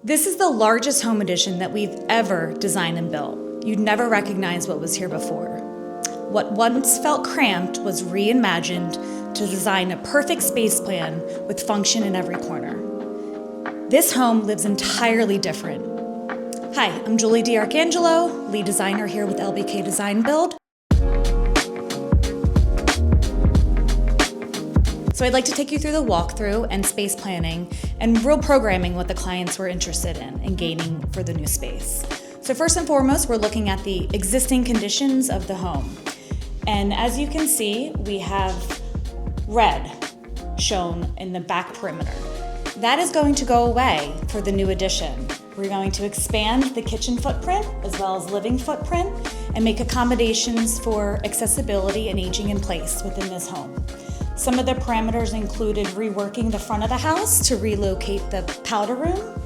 This is the largest home addition that we've ever designed and built. You'd never recognize what was here before. What once felt cramped was reimagined to design a perfect space plan with function in every corner. This home lives entirely different. Hi, I'm Julie DiArcangelo, lead designer here with LBK Design Build. So I'd like to take you through the walkthrough and space planning and real programming what the clients were interested in gaining for the new space. So first and foremost, we're looking at the existing conditions of the home. And as you can see, we have red shown in the back perimeter. That is going to go away for the new addition. We're going to expand the kitchen footprint as well as living footprint and make accommodations for accessibility and aging in place within this home. Some of the parameters included reworking the front of the house to relocate the powder room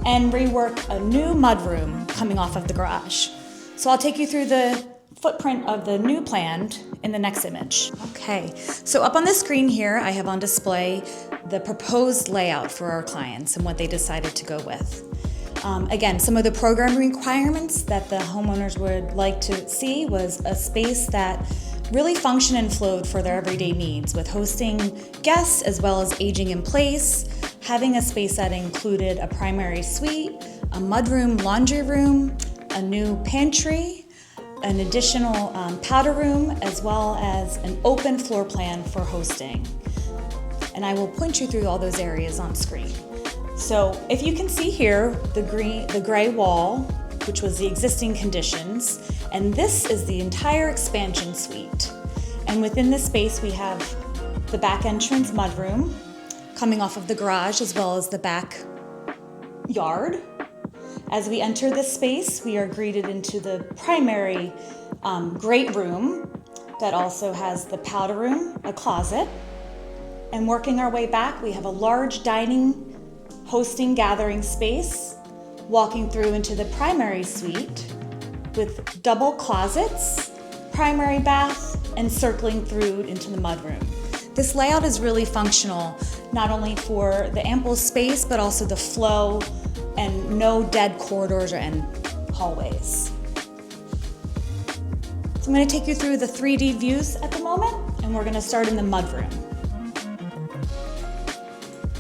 and rework a new mudroom coming off of the garage. So I'll take you through the footprint of the new plan in the next image. Okay, so up on the screen here, I have on display the proposed layout for our clients and what they decided to go with. Again, some of the programming requirements that the homeowners would like to see was a space that really functioned and flowed for their everyday needs, with hosting guests as well as aging in place, having a space that included a primary suite, a mudroom laundry room, a new pantry, an additional powder room, as well as an open floor plan for hosting. And I will point you through all those areas on screen. So if you can see here, the gray wall, which was the existing conditions, and this is the entire expansion suite. And within this space, we have the back entrance mudroom coming off of the garage as well as the back yard. As we enter this space, we are greeted into the primary great room that also has the powder room, a closet. And working our way back, we have a large dining, hosting, gathering space, walking through into the primary suite with double closets, primary bath, and circling through into the mudroom. This layout is really functional, not only for the ample space, but also the flow and no dead corridors or end hallways. So I'm going to take you through the 3D views at the moment, and we're going to start in the mudroom.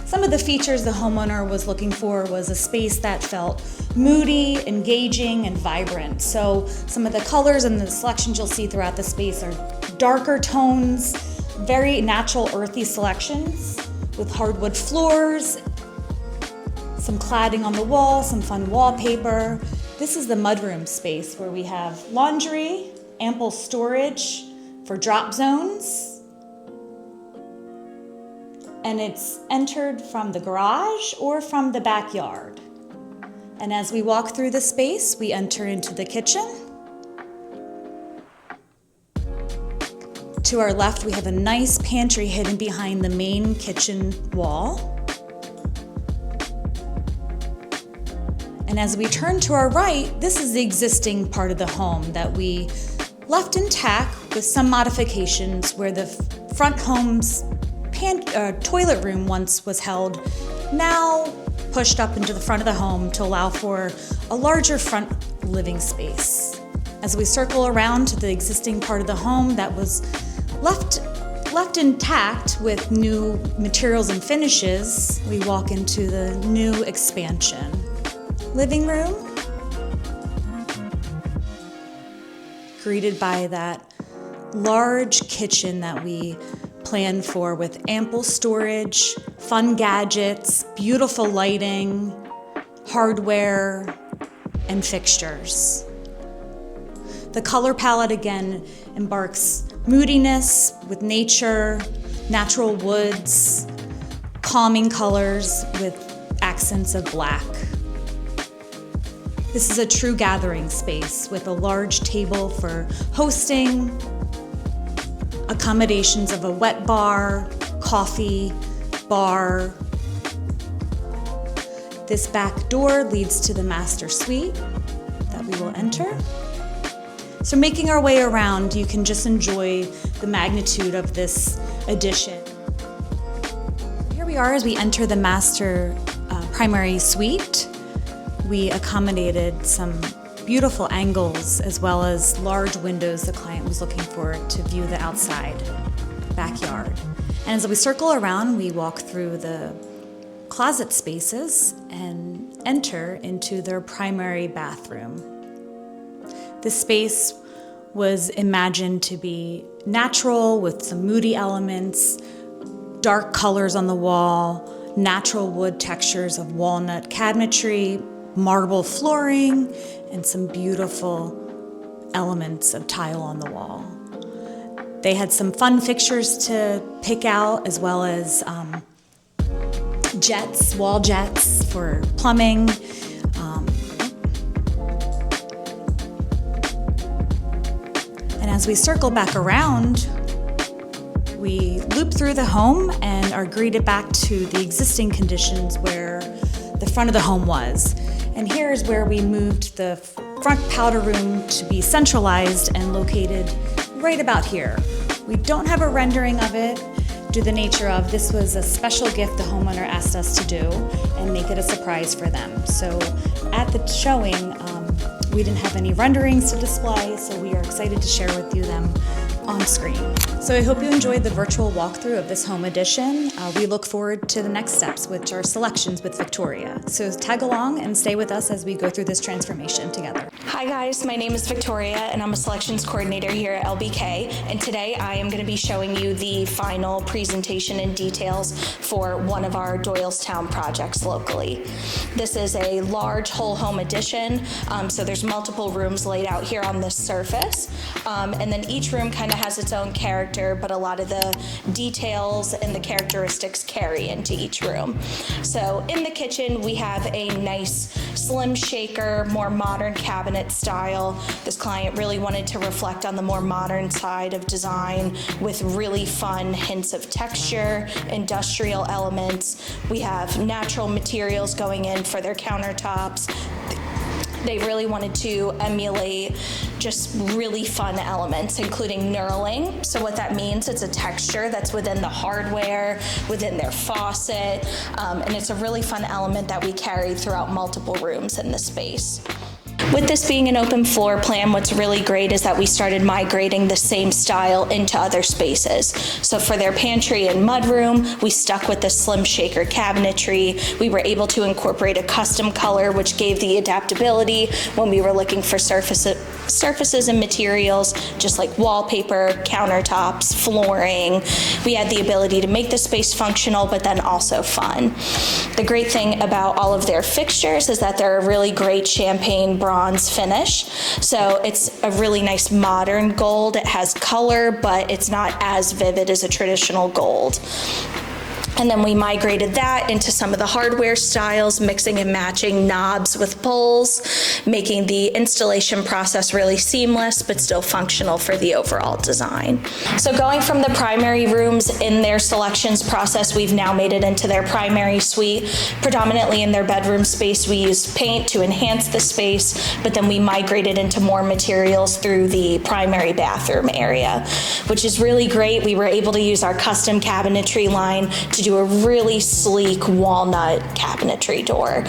Some of the features the homeowner was looking for was a space that felt moody, engaging, and vibrant. So some of the colors and the selections you'll see throughout the space are darker tones, very natural earthy selections with hardwood floors, some cladding on the wall, some fun wallpaper. This is the mudroom space where we have laundry, ample storage for drop zones, and it's entered from the garage or from the backyard. And as we walk through the space, we enter into the kitchen. To our left, we have a nice pantry hidden behind the main kitchen wall. And as we turn to our right, this is the existing part of the home that we left intact with some modifications where the front home's toilet room once was held, now pushed up into the front of the home to allow for a larger front living space. As we circle around to the existing part of the home that was left intact with new materials and finishes, we walk into the new expansion. Living room, greeted by that large kitchen that we planned for with ample storage, fun gadgets, beautiful lighting, hardware, and fixtures. The color palette again embarks moodiness with nature, natural woods, calming colors with accents of black. This is a true gathering space with a large table for hosting, accommodations of a wet bar, coffee, bar. This back door leads to the master suite that we will enter. So making our way around, you can just enjoy the magnitude of this addition. Here we are as we enter the master primary suite, we accommodated some beautiful angles as well as large windows the client was looking for to view the outside backyard. And as we circle around, we walk through the closet spaces and enter into their primary bathroom. This space was imagined to be natural with some moody elements, dark colors on the wall, natural wood textures of walnut cabinetry, marble flooring, and some beautiful elements of tile on the wall. They had some fun fixtures to pick out, as well as jets, wall jets for plumbing. And as we circle back around, we loop through the home and are greeted back to the existing conditions where the front of the home was. And here is where we moved the front powder room to be centralized and located right about here. We don't have a rendering of it due to the nature of this was a special gift the homeowner asked us to do and make it a surprise for them. So at the showing, we didn't have any renderings to display, so we are excited to share with you them on screen. So I hope you enjoyed the virtual walkthrough of this home edition. We look forward to the next steps, which are selections with Victoria. So tag along and stay with us as we go through this transformation together. Hi guys, my name is Victoria and I'm a selections coordinator here at LBK, and today I am going to be showing you the final presentation and details for one of our Doylestown projects locally. This is a large whole home addition, so there's multiple rooms laid out here on this surface, and then each room kind of has its own character, but a lot of the details and the characteristics carry into each room. So in the kitchen we have a nice slim shaker, more modern cabinet style. This client really wanted to reflect on the more modern side of design with really fun hints of texture, industrial elements. We have natural materials going in for their countertops. They really wanted to emulate just really fun elements, including knurling. So what that means, it's a texture that's within the hardware, within their faucet, and it's a really fun element that we carry throughout multiple rooms in the space. With this being an open floor plan, what's really great is that we started migrating the same style into other spaces. So for their pantry and mudroom, we stuck with the slim shaker cabinetry. We were able to incorporate a custom color, which gave the adaptability when we were looking for surfaces and materials, just like wallpaper, countertops, flooring. We had the ability to make the space functional, but then also fun. The great thing about all of their fixtures is that they're a really great champagne bronze finish. So it's a really nice modern gold. It has color, but it's not as vivid as a traditional gold. And then we migrated that into some of the hardware styles, mixing and matching knobs with pulls, making the installation process really seamless, but still functional for the overall design. So going from the primary rooms in their selections process, we've now made it into their primary suite. Predominantly in their bedroom space, we used paint to enhance the space, but then we migrated into more materials through the primary bathroom area, which is really great. We were able to use our custom cabinetry line to do a really sleek walnut cabinetry door.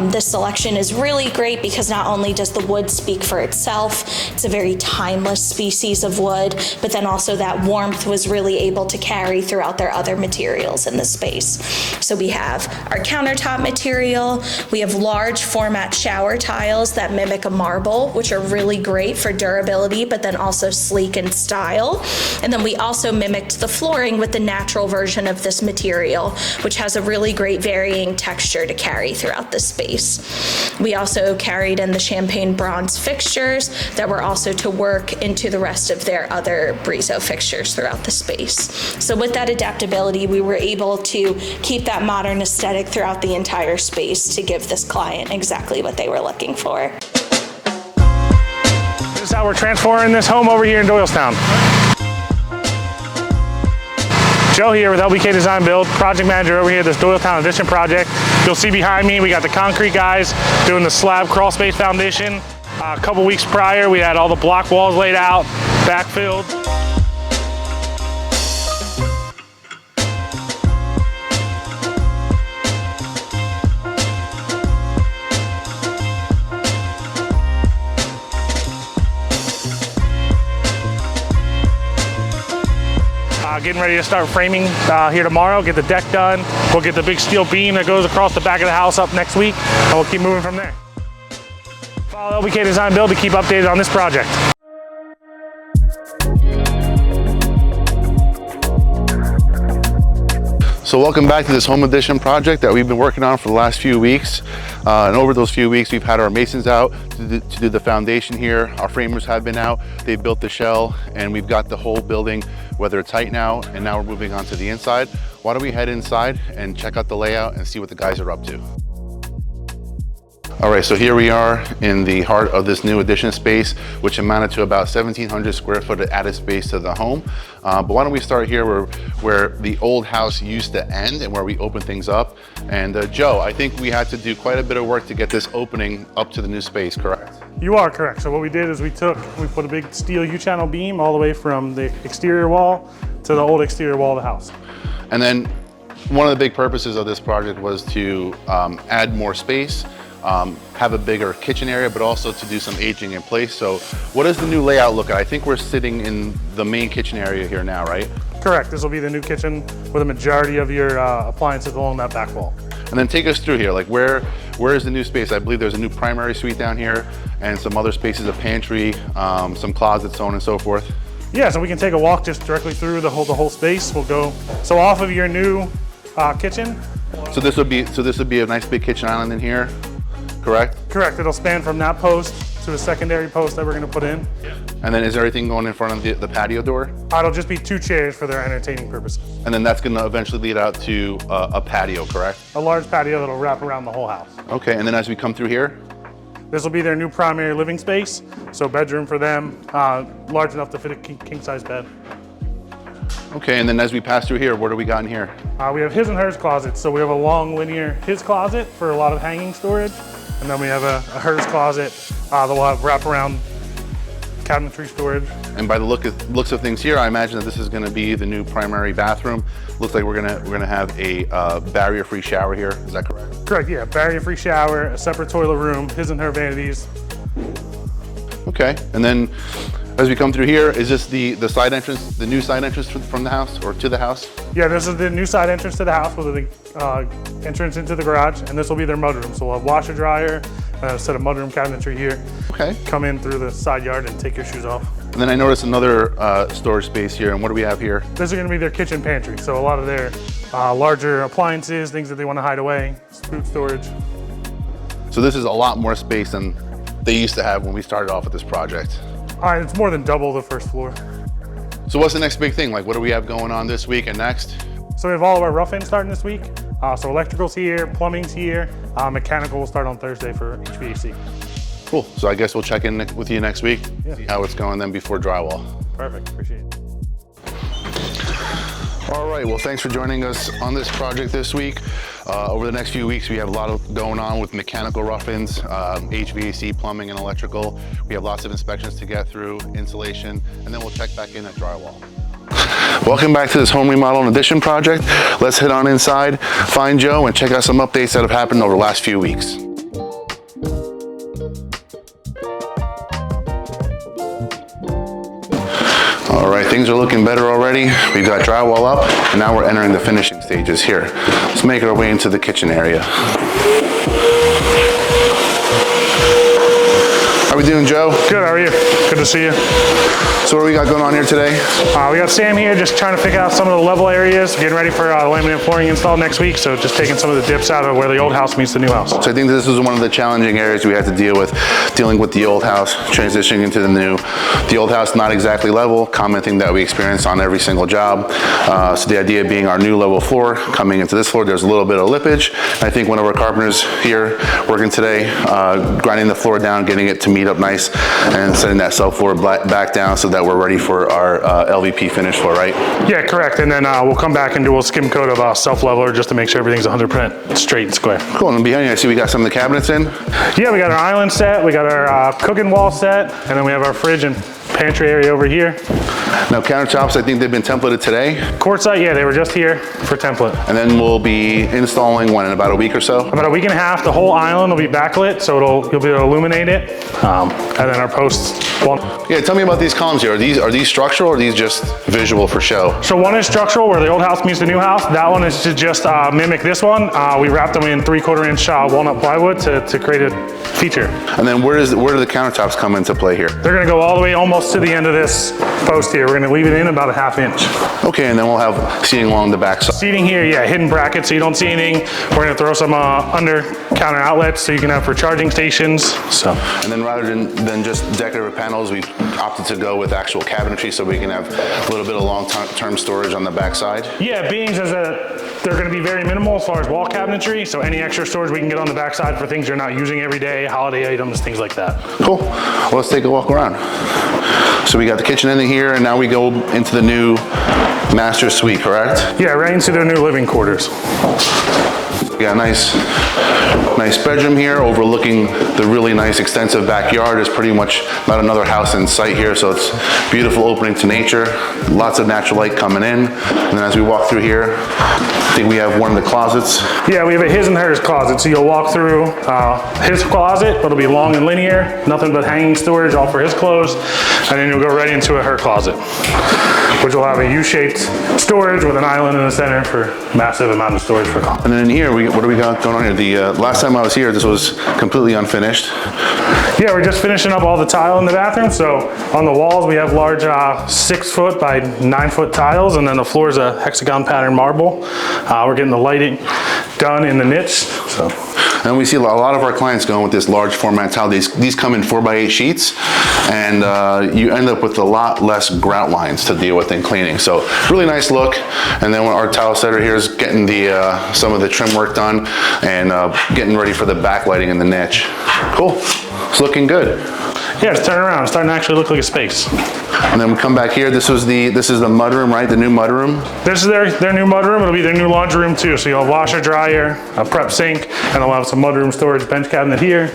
This selection is really great because not only does the wood speak for itself, it's a very timeless species of wood, but then also that warmth was really able to carry throughout their other materials in the space. So we have our countertop material, we have large format shower tiles that mimic a marble, which are really great for durability, but then also sleek in style. And then we also mimicked the flooring with the natural version of this material, which has a really great varying texture to carry throughout the space. We also carried in the champagne bronze fixtures that were also to work into the rest of their other Brizo fixtures throughout the space. So with that adaptability, we were able to keep that modern aesthetic throughout the entire space to give this client exactly what they were looking for. This is how we're transforming this home over here in Doylestown. Joe here with LBK Design Build, project manager over here at this Doylestown Addition project. You'll see behind me, we got the concrete guys doing the slab crawl space foundation. A couple weeks prior, we had all the block walls laid out, backfilled. Getting ready to start framing here tomorrow, get the deck done. We'll get the big steel beam that goes across the back of the house up next week, and we'll keep moving from there. Follow LBK Design Build to keep updated on this project. So welcome back to this home addition project that we've been working on for the last few weeks. And over those few weeks, we've had our masons out to do the foundation here. Our framers have been out, they've built the shell, and we've got the whole building weather tight now, and now we're moving on to the inside. Why don't we head inside and check out the layout and see what the guys are up to. All right, so here we are in the heart of this new addition space, which amounted to about 1,700 square foot of added space to the home. But why don't we start here where the old house used to end and where we open things up. And Joe, I think we had to do quite a bit of work to get this opening up to the new space, correct? You are correct. So what we did is we put a big steel U-channel beam all the way from the exterior wall to the old exterior wall of the house. And then one of the big purposes of this project was to add more space, have a bigger kitchen area, but also to do some aging in place. So what does the new layout look like? I think we're sitting in the main kitchen area here now, right? Correct. This will be the new kitchen with a majority of your appliances along that back wall. And then take us through here, like where is the new space? I believe there's a new primary suite down here and some other spaces, a pantry, some closets, so on and so forth. Yeah, so we can take a walk just directly through the whole space. We'll go, so off of your new kitchen. So this would be a nice big kitchen island in here, correct? Correct. It'll span from that post to a secondary post that we're going to put in. And then is there anything going in front of the patio door? It'll just be 2 chairs for their entertaining purposes. And then that's going to eventually lead out to a patio, correct? A large patio that'll wrap around the whole house. Okay, and then as we come through here? This will be their new primary living space. So bedroom for them, large enough to fit a king size bed. Okay, and then as we pass through here, what do we got in here? We have his and hers closets. So we have a long linear his closet for a lot of hanging storage. And then we have a hers closet that will have wraparound cabinetry storage. And by the looks of things here, I imagine that this is going to be the new primary bathroom. Looks like we're gonna have a barrier-free shower here. Is that correct? Correct. Yeah, barrier-free shower, a separate toilet room, his and her vanities. Okay, and then as we come through here, is this the side entrance, the new side entrance from the house or to the house? Yeah, this is the new side entrance to the house with the entrance into the garage, and this will be their mudroom. So we'll have washer dryer, a set of mudroom cabinetry here. Okay. Come in through the side yard and take your shoes off. And then I noticed another storage space here, and what do we have here? This is going to be their kitchen pantry. So a lot of their larger appliances, things that they want to hide away, food storage. So this is a lot more space than they used to have when we started off with this project. It's more than double the first floor. So what's the next big thing? Like what do we have going on this week and next? So we have all of our rough-in starting this week. So electrical's here, plumbing's here, mechanical will start on Thursday for HVAC. Cool, so I guess we'll check in with you next week, Yeah. see how it's going then before drywall. Perfect, appreciate it. All right, well, thanks for joining us on this project this week. Over the next few weeks, we have a lot going on with mechanical rough-ins, HVAC, plumbing, and electrical. We have lots of inspections to get through, insulation, and then we'll check back in at drywall. Welcome back to this home remodel and addition project. Let's head on inside, find Joe, and check out some updates that have happened over the last few weeks. All right, things are looking better already. We've got drywall up, and now we're entering the finishing stages here. Let's make our way into the kitchen area. How are we doing, Joe? Good, how are you? Good to see you. So what do we got going on here today? We got Sam here just trying to pick out some of the level areas, getting ready for laminate flooring install next week, so just taking some of the dips out of where the old house meets the new house. So I think this was one of the challenging areas we had to dealing with the old house, transitioning into the new. The old house not exactly level, common thing that we experience on every single job. So the idea being our new level floor, coming into this floor, there's a little bit of lippage. I think one of our carpenters here working today, grinding the floor down, getting it to meet up nice, and setting that subfloor back down so that we're ready for our LVP finish floor, right? Yeah, correct. And then we'll come back and do a skim coat of self-leveler just to make sure everything's 100% straight and square. Cool, and behind you, I see we got some of the cabinets in. Yeah, we got our island set, we got our cooking wall set, and then we have our fridge and pantry area over here. Now countertops, I think they've been templated today. Quartzite, yeah, they were just here for template. And then we'll be installing when, in about a week or so? About a week and a half. The whole island will be backlit, so you'll be able to illuminate it. And then our posts. Yeah, tell me about these columns here. Are these structural or are these just visual for show? So one is structural, where the old house meets the new house. That one is to just mimic this one. We wrapped them in 3/4 inch walnut plywood to create a feature. And then where do the countertops come into play here? They're gonna go all the way almost to the end of this post here. We're gonna leave it in about a 1/2 inch. Okay, and then we'll have seating along the back side. Seating here, yeah, hidden brackets so you don't see anything. We're gonna throw some under counter outlets so you can have for charging stations. So. And then rather than just decorative panels, we opted to go with actual cabinetry so we can have a little bit of long-term storage on the back side. Yeah, being as they're gonna be very minimal as far as wall cabinetry, so any extra storage we can get on the back side for things you're not using every day, holiday items, things like that. Cool. Well, let's take a walk around. So we got the kitchen in here, and now we go into the new master suite, correct? Yeah, right into their new living quarters. We got a nice bedroom here overlooking the really nice extensive backyard. There's pretty much not another house in sight here, so it's beautiful opening to nature. Lots of natural light coming in. And then as we walk through here, I think we have one of the closets. Yeah, we have a his and hers closet. So you'll walk through his closet. It'll be long and linear, nothing but hanging storage, all for his clothes. And then you'll go right into her closet, which will have a U-shaped storage with an island in the center for massive amount of storage for coffee. And then in here, what do we got going on here? The last time I was here, this was completely unfinished. Yeah, we're just finishing up all the tile in the bathroom. So on the walls, we have large 6 foot by 9 foot tiles, and then the floor is a hexagon pattern marble. We're getting the lighting done in the niche. So. And we see a lot of our clients going with this large format tile. These come in 4x8 sheets, and you end up with a lot less grout lines to deal with in cleaning. So really nice look. And then our tile setter here is getting some of the trim work done and getting ready for the backlighting in the niche. Cool. It's looking good. Yeah, just turn around. It's starting to actually look like a space. And then we come back here. This is the mudroom, right? The new mudroom. This is their new mudroom. It'll be their new laundry room too. So you'll have washer, dryer, a prep sink, and they'll have some mudroom storage bench cabinet here.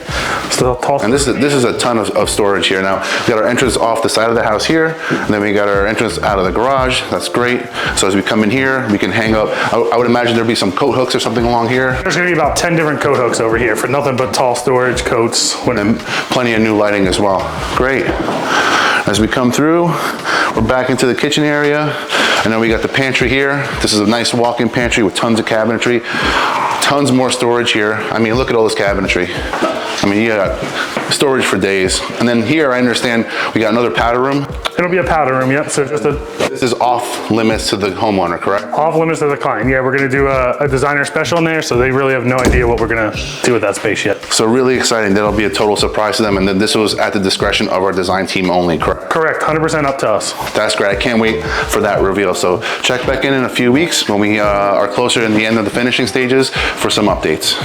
Still tall. And this is a ton of storage here. Now we got our entrance off the side of the house here, and then we got our entrance out of the garage. That's great. So as we come in here, we can hang up. I would imagine there'd be some coat hooks or something along here. There's gonna be about 10 different coat hooks over here for nothing but tall storage, coats. And plenty of new lighting as well. Great. As we come through, we're back into the kitchen area, and then we got the pantry here. This is a nice walk-in pantry with tons of cabinetry, tons more storage here. I mean, look at all this cabinetry. I mean, you got storage for days. And then here, I understand we got another powder room. It'll be a powder room, yep. So just This is off limits to the homeowner, correct? Off limits to the client. Yeah, we're gonna do a designer special in there, so they really have no idea what we're gonna do with that space yet. So really exciting. That'll be a total surprise to them. And then this was at the discretion of our design team only, correct? Correct, 100% up to us. That's great. I can't wait for that reveal. So check back in a few weeks when we are closer in the end of the finishing stages for some updates.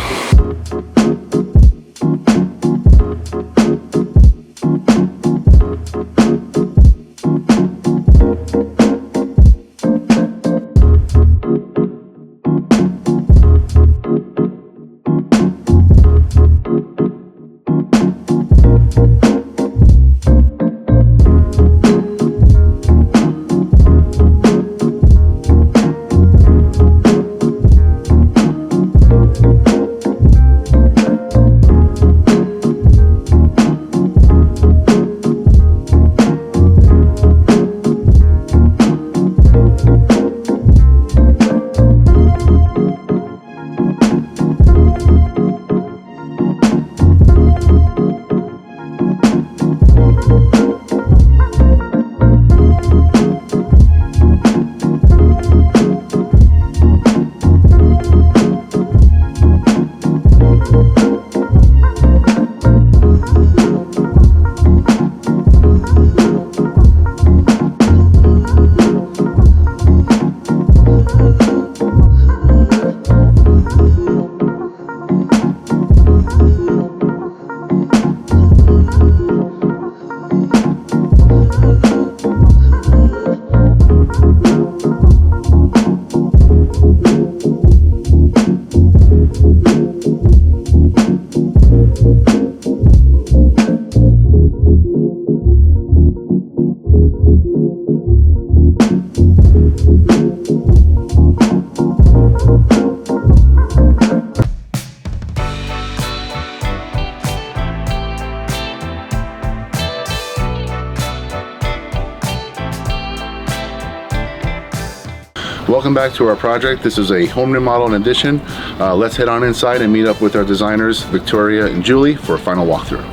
Welcome back to our project. This is a home remodel and addition. Let's head on inside and meet up with our designers, Victoria and Julie, for a final walkthrough.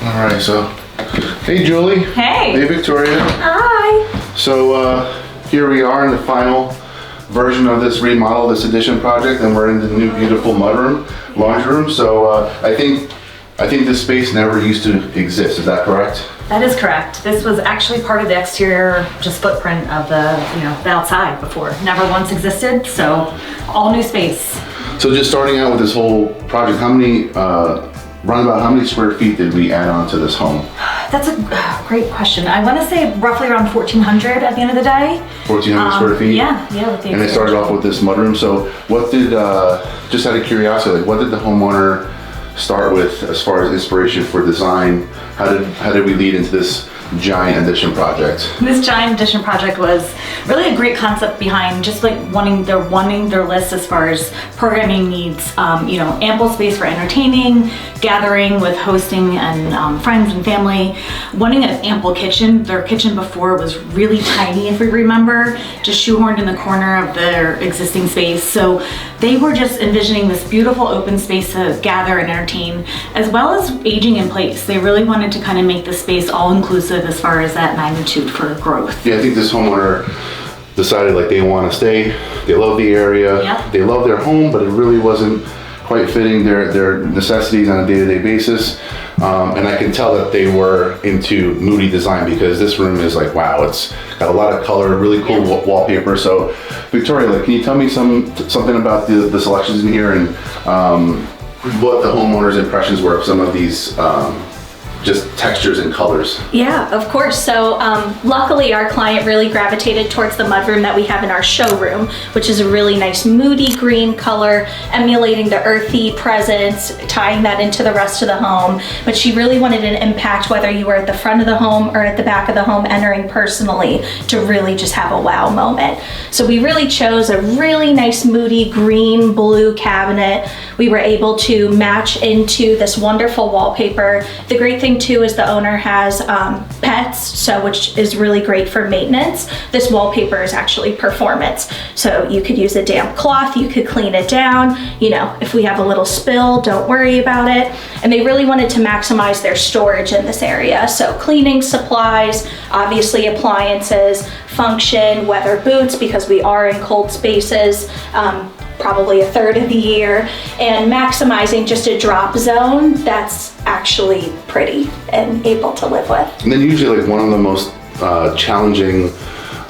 All right, so, hey Julie. Hey. Hey Victoria. Hi. So here we are in the final version of this remodel, this addition project, and we're in the new beautiful mudroom, laundry room. So I think this space never used to exist. Is that correct? That is correct. This was actually part of the exterior, just footprint of the outside before. Never once existed, so all new space. So just starting out with this whole project, how many, roundabout how many square feet did we add on to this home? That's a great question. I want to say roughly around 1,400 at the end of the day. 1,400 square feet? Yeah. With the and it started off with this mudroom. So what did, just out of curiosity, like what did the homeowner start with as far as inspiration for design? How did we lead into this giant addition project? This giant addition project was really a great concept behind just like wanting their list as far as programming needs. Ample space for entertaining, gathering with hosting and friends and family. Wanting an ample kitchen. Their kitchen before was really tiny, if we remember, just shoehorned in the corner of their existing space. So they were just envisioning this beautiful open space to gather and entertain, as well as aging in place. They really wanted to kind of make the space all inclusive as far as that magnitude for growth. Yeah, I think this homeowner decided like they want to stay, they love the area, Yep. They love their home, but it really wasn't quite fitting their necessities on a day-to-day basis. And I can tell that they were into moody design because this room is like, wow, it's got a lot of color, really cool wallpaper. So Victoria, like, can you tell me something about the selections in here and what the homeowner's impressions were of some of these just textures and colors? Yeah, of course. So luckily our client really gravitated towards the mudroom that we have in our showroom, which is a really nice moody green color, emulating the earthy presence, tying that into the rest of the home. But she really wanted an impact whether you were at the front of the home or at the back of the home entering personally to really just have a wow moment. So we really chose a really nice moody green blue cabinet. We were able to match into this wonderful wallpaper. The great thing too is the owner has pets, which is really great for maintenance. This wallpaper is actually performance. So you could use a damp cloth, you could clean it down. If we have a little spill, don't worry about it. And they really wanted to maximize their storage in this area. So cleaning supplies, obviously appliances, function, weather boots, because we are in cold spaces, probably a third of the year, and maximizing just a drop zone that's actually pretty and able to live with. And then usually like one of the most challenging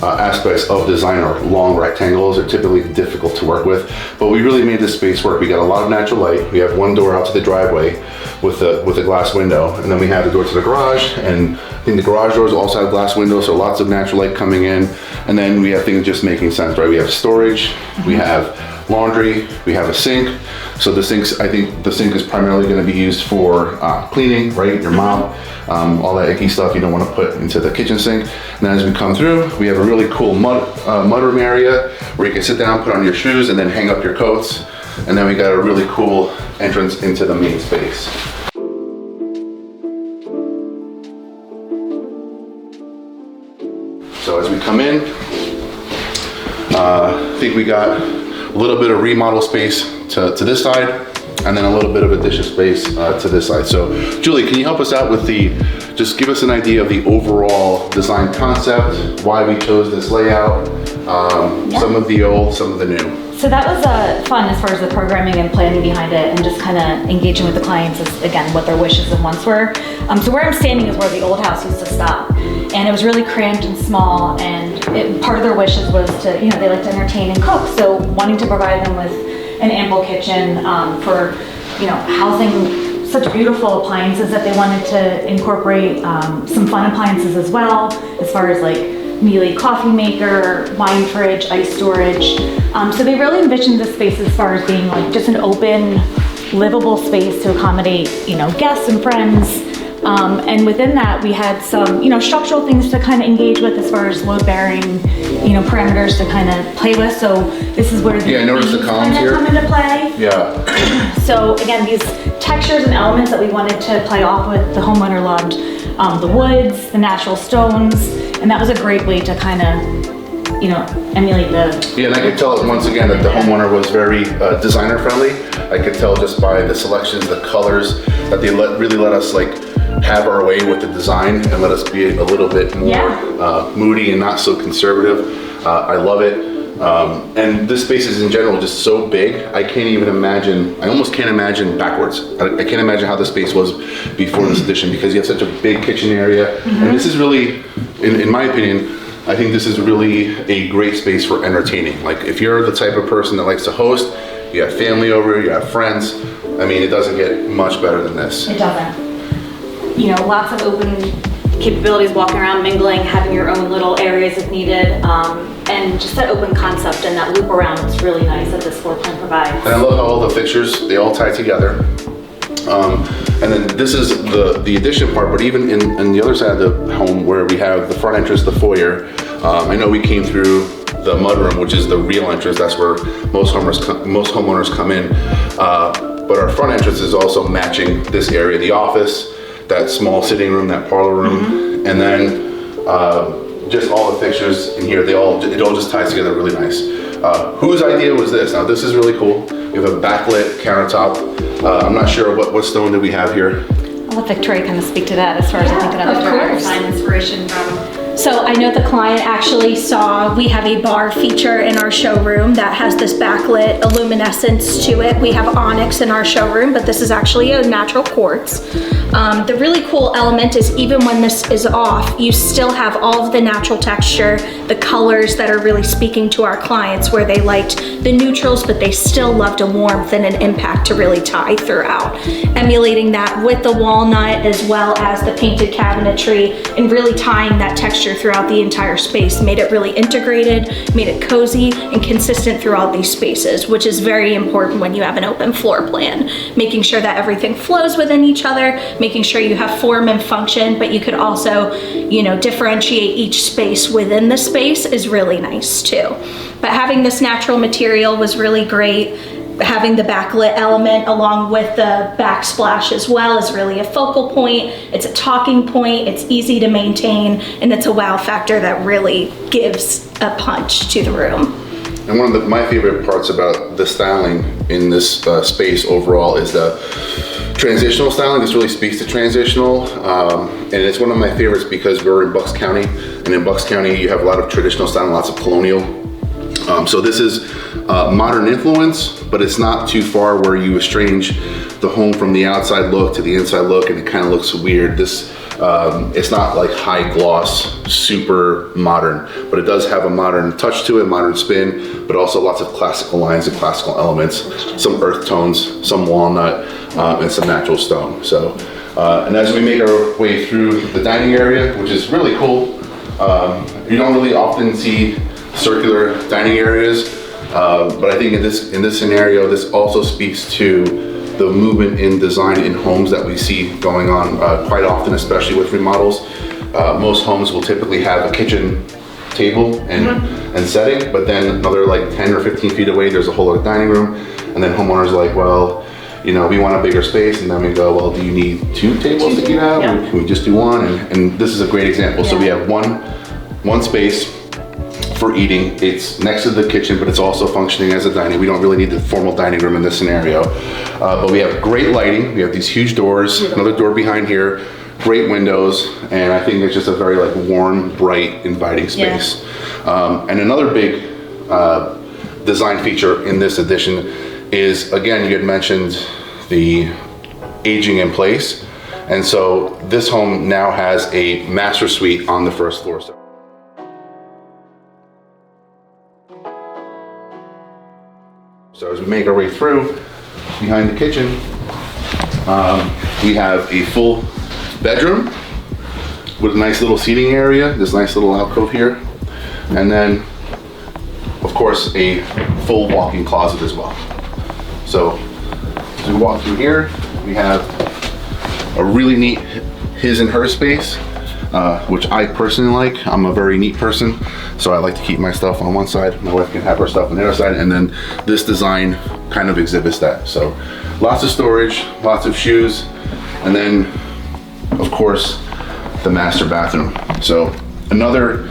aspects of design are long rectangles. They're typically difficult to work with, but we really made this space work. We got a lot of natural light. We have one door out to the driveway with a glass window, and then we have the door to the garage, and I think the garage doors also have glass windows, so lots of natural light coming in. And then we have things just making sense, right? We have storage, we have laundry, we have a sink. So the sinks, I think the sink is primarily going to be used for cleaning, right? Your mop, all that icky stuff you don't want to put into the kitchen sink. And then as we come through, we have a really cool mudroom area where you can sit down, put on your shoes, and then hang up your coats. And then we got a really cool entrance into the main space. So as we come in, I think we got a little bit of remodel space to this side, and then a little bit of addition space to this side. So Julie, can you help us out with just give us an idea of the overall design concept, why we chose this layout, some of the old, some of the new. So that was fun as far as the programming and planning behind it, and just kind of engaging with the clients as, again, what their wishes and wants were. So where I'm standing is where the old house used to stop. And it was really cramped and small, and part of their wishes was to, they like to entertain and cook. So wanting to provide them with an ample kitchen for, housing such beautiful appliances that they wanted to incorporate, some fun appliances as well, as far as like Mealy coffee maker, wine fridge, ice storage. So they really envisioned this space as far as being like just an open, livable space to accommodate, guests and friends. And within that, we had some, structural things to kind of engage with as far as load-bearing, parameters to kind of play with. So this is where I noticed the columns here come into play. Yeah. So again, these textures and elements that we wanted to play off with, the homeowner loved the woods, the natural stones, and that was a great way to kind of emulate the. Yeah, and I could tell once again that the homeowner was very designer friendly. I could tell just by the selections, the colors, that they really let us like have our way with the design and let us be a little bit more moody and not so conservative. I love it. And this space is in general just so big, I can't even imagine, I almost can't imagine backwards. I can't imagine how the space was before this addition, because you have such a big kitchen area. And this is really, in my opinion, I think this is really a great space for entertaining. Like if you're the type of person that likes to host, you have family over, you have friends, I mean, it doesn't get much better than this. It doesn't. Lots of open capabilities, walking around, mingling, having your own little areas if needed, and just that open concept and that loop around is really nice that this floor plan provides. And I love how all the fixtures, they all tie together. And then this is the addition part, but even in the other side of the home where we have the front entrance, the foyer, I know we came through the mudroom, which is the real entrance. That's where most homeowners come in. But our front entrance is also matching this area, the office, that small sitting room, that parlor room, and then just all the fixtures in here, it all just ties together really nice. Whose idea was this? Now this is really cool. We have a backlit countertop. I'm not sure what stone do we have here. I'll let Victoria kind of speak to that as far as I think another design inspiration from. So I know the client actually saw, we have a bar feature in our showroom that has this backlit luminescence to it. We have onyx in our showroom, but this is actually a natural quartz. The really cool element is even when this is off, you still have all of the natural texture, the colors that are really speaking to our clients, where they liked the neutrals, but they still loved a warmth and an impact to really tie throughout. Emulating that with the walnut as well as the painted cabinetry and really tying that texture throughout the entire space made it really integrated, made it cozy and consistent throughout these spaces, which is very important when you have an open floor plan. Making sure that everything flows within each other, making sure you have form and function, but you could also, differentiate each space within the space is really nice too. But having this natural material was really great. Having the backlit element along with the backsplash as well is really a focal point. It's a talking point, it's easy to maintain, and it's a wow factor that really gives a punch to the room. And one of my favorite parts about the styling in this space overall is the transitional styling. This really speaks to transitional, and it's one of my favorites because we're in Bucks County, and in Bucks County you have a lot of traditional styling, lots of colonial. So this is modern influence, but it's not too far where you estrange the home from the outside look to the inside look, and it kind of looks weird. This it's not like high gloss, super modern, but it does have a modern touch to it, modern spin, but also lots of classical lines and classical elements, some earth tones, some walnut, and some natural stone. So, and as we make our way through the dining area, which is really cool, you don't really often see circular dining areas, but I think in this scenario, this also speaks to the movement in design in homes that we see going on quite often, especially with remodels. Most homes will typically have a kitchen table and setting, but then another like 10 or 15 feet away, there's a whole other dining room. And then homeowners are like, well, we want a bigger space. And then we go, well, do you need 2 tables to get out? Yeah. Or can we just do 1? And this is a great example. Yeah. So we have one space for eating. It's next to the kitchen, but it's also functioning as a dining. We don't really need the formal dining room in this scenario. But we have great lighting. We have these huge doors, another door behind here, great windows, and I think it's just a very like warm, bright, inviting space. Yeah. And another big design feature in this addition is, again, you had mentioned the aging in place. And so this home now has a master suite on the first floor. So as we make our way through behind the kitchen, we have a full bedroom with a nice little seating area, this nice little alcove here, and then of course a full walk-in closet as well. So as we walk through here, we have a really neat his and her space, which I personally like. I'm a very neat person, so I like to keep my stuff on one side. My wife can have her stuff on the other side, and then this design kind of exhibits that. So lots of storage, lots of shoes, and then of course the master bathroom. So another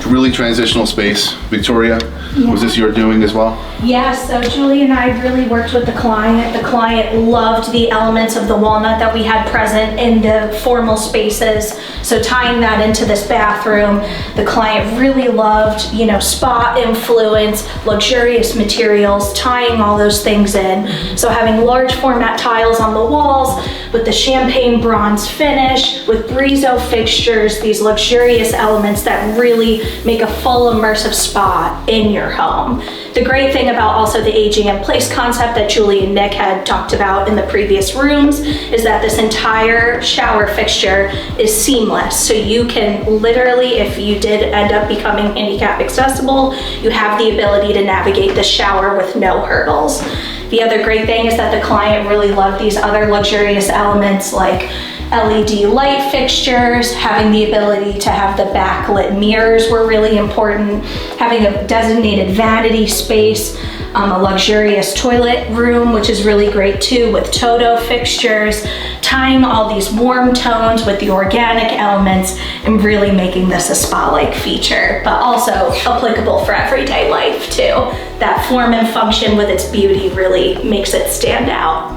really transitional space. Victoria, was this your doing as well? Yes, so Julie and I really worked with the client. The client loved the elements of the walnut that we had present in the formal spaces. So tying that into this bathroom, the client really loved, you know, spa influence, luxurious materials, tying all those things in. So having large format tiles on the walls with the champagne bronze finish, with Brizo fixtures, these luxurious elements that really make a full immersive spa in your home. The great thing about also the aging in place concept that Julie and Nick had talked about in the previous rooms is that this entire shower fixture is seamless. So you can literally, if you did end up becoming handicap accessible, you have the ability to navigate the shower with no hurdles. The other great thing is that the client really loved these other luxurious elements like LED light fixtures, having the ability to have the backlit mirrors were really important, having a designated vanity space, a luxurious toilet room, which is really great too, with Toto fixtures, tying all these warm tones with the organic elements and really making this a spa-like feature, but also applicable for everyday life too. That form and function with its beauty really makes it stand out.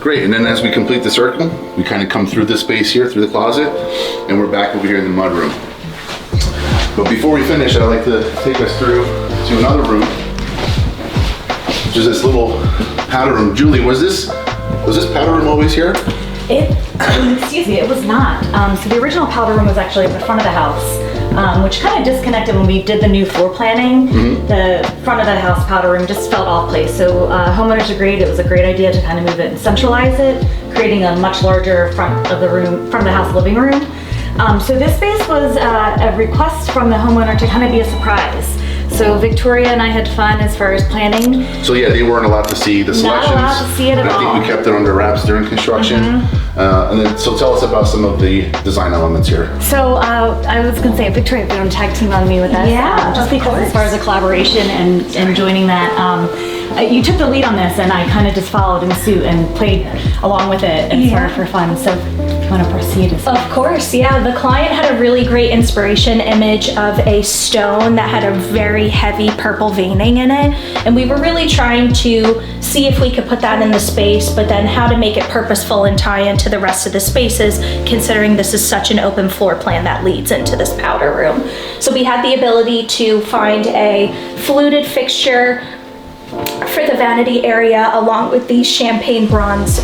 Great, and then as we complete the circle, we kind of come through this space here, through the closet, and we're back over here in the mudroom. But before we finish, I'd like to take us through to another room, which is this little powder room. Julie, was this powder room always here? Excuse me, it was not. So the original powder room was actually at the front of the house, which kind of disconnected when we did the new floor planning. The front of the house powder room just felt off place. So homeowners agreed it was a great idea to kind of move it and centralize it, creating a much larger front of the house living room. So this space was a request from the homeowner to kind of be a surprise. So Victoria and I had fun as far as planning. So yeah, they weren't allowed to see the selections. Not allowed to see it at all. I think we kept it under wraps during construction. And then, so tell us about some of the design elements here. So I was gonna say, Victoria, if you don't tag team on me with that. Yeah, just because as far as the collaboration and joining that, you took the lead on this and I kind of just followed in suit and played along with it and sort of for fun. So if you wanna proceed. Of course, yeah. The client had a really great inspiration image of a stone that had a very heavy purple veining in it. And we were really trying to see if we could put that in the space, but then how to make it purposeful and tie into the rest of the spaces, considering this is such an open floor plan that leads into this powder room. So we had the ability to find a fluted fixture for the vanity area along with these champagne bronze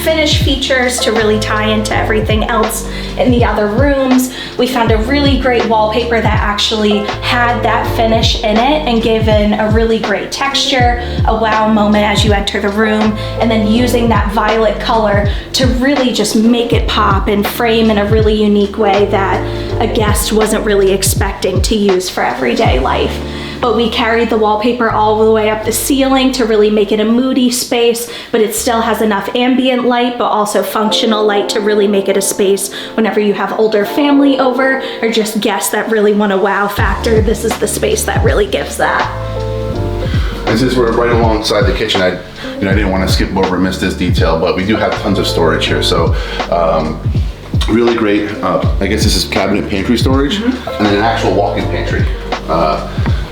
finish features to really tie into everything else in the other rooms. We found a really great wallpaper that actually had that finish in it and given a really great texture, a wow moment as you enter the room, and then using that violet color to really just make it pop and frame in a really unique way that a guest wasn't really expecting to use for everyday life. But we carried the wallpaper all the way up the ceiling to really make it a moody space, but it still has enough ambient light, but also functional light to really make it a space whenever you have older family over or just guests that really want a wow factor. This is the space that really gives that. And since we're right alongside the kitchen, I didn't want to skip over and miss this detail, but we do have tons of storage here. So really great, I guess this is cabinet pantry storage, and then an actual walk-in pantry.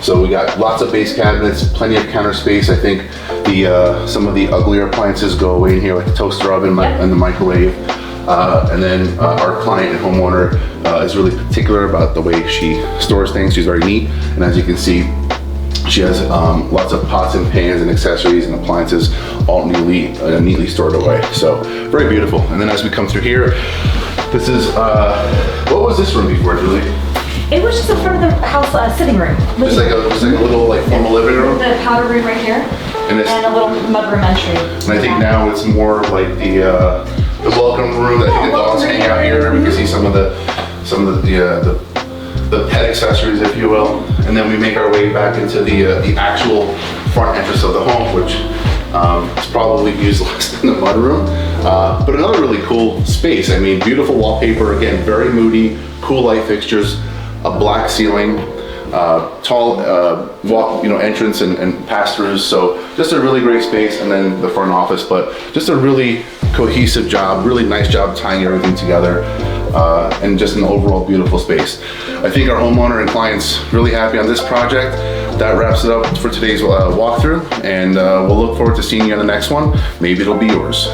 So we got lots of base cabinets, plenty of counter space. I think some of the uglier appliances go away in here, like the toaster oven and the microwave. And then our client and homeowner is really particular about the way she stores things. She's very neat, and as you can see, she has lots of pots and pans and accessories and appliances all neatly stored away. So very beautiful. And then as we come through here, this is, what was this room before, Julie? It was just in front of the house sitting room. Just like a little formal living room? The powder room right here, and a little mudroom entry. And I think now it's more like the welcome room. I think the dogs hang out here. We can see some of the pet accessories, if you will. And then we make our way back into the actual front entrance of the home, which is probably used less than the mudroom. But another really cool space. I mean, beautiful wallpaper, again, very moody, cool light fixtures, a black ceiling, tall entrance and pass-throughs. So just a really great space, and then the front office, but just a really cohesive job, really nice job tying everything together, and just an overall beautiful space. I think our homeowner and clients really happy on this project. That wraps it up for today's walkthrough, and we'll look forward to seeing you on the next one. Maybe it'll be yours.